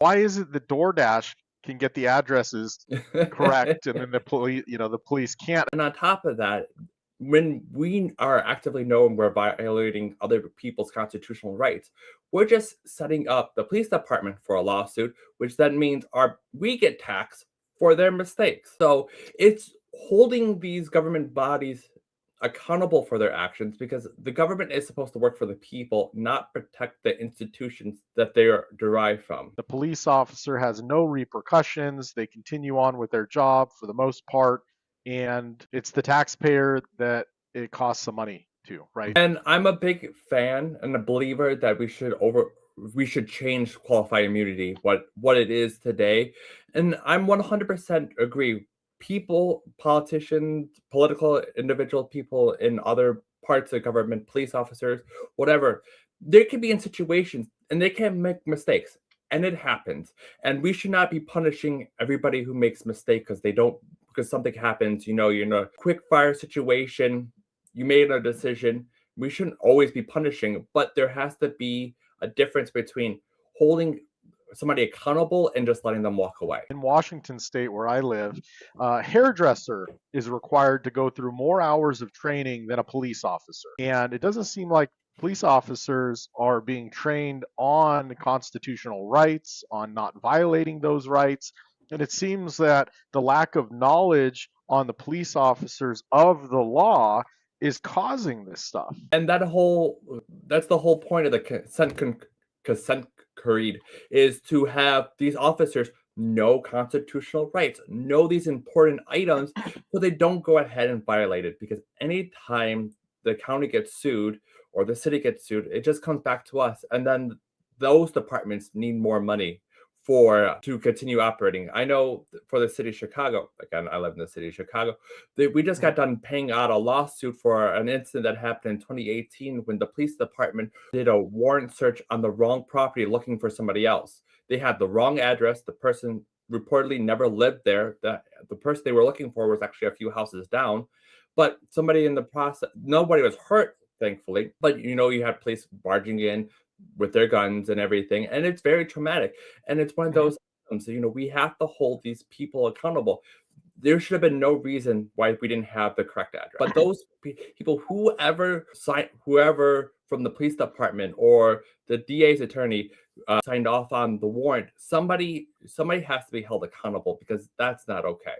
Why is it that DoorDash can get the addresses correct and then the police, the police can't? And on top of that, when we are actively knowing we're violating other people's constitutional rights, we're just setting up the police department for a lawsuit, which then means we get taxed for their mistakes. So it's holding these government bodies accountable for their actions because the government is supposed to work for the people, not protect the institutions that they are derived from. The police officer has no repercussions. They continue on with their job for the most part, and it's the taxpayer that it costs some money to, right? And I'm a big fan and a believer that we should change qualified immunity what it is today. And I'm 100% agree. People, politicians, political individual people in other parts of government, police officers, whatever, they can be in situations and they can make mistakes. And it happens. And we should not be punishing everybody who makes mistakes because something happens, you're in a quick fire situation, you made a decision. We shouldn't always be punishing, but there has to be a difference between holding somebody accountable and just letting them walk away. In Washington State, where I live, a hairdresser is required to go through more hours of training than a police officer. And it doesn't seem like police officers are being trained on constitutional rights, on not violating those rights. And it seems that the lack of knowledge on the police officers of the law is causing this stuff. And that's the whole point of the consent creed is to have these officers know constitutional rights, know these important items so they don't go ahead and violate it. Because anytime the county gets sued or the city gets sued, it just comes back to us. And then those departments need more money to continue operating. I know for the city of Chicago, again, I live in the city of Chicago, we just got done paying out a lawsuit for an incident that happened in 2018 when the police department did a warrant search on the wrong property looking for somebody else. They had the wrong address. The person reportedly never lived there. The person they were looking for was actually a few houses down, but somebody in the process, nobody was hurt, thankfully, but you had police barging in with their guns and everything, and it's very traumatic. And it's one of those items that, we have to hold these people accountable. There should have been no reason why we didn't have the correct address. But those people, whoever from the police department or the DA's attorney signed off on the warrant, somebody has to be held accountable because that's not okay.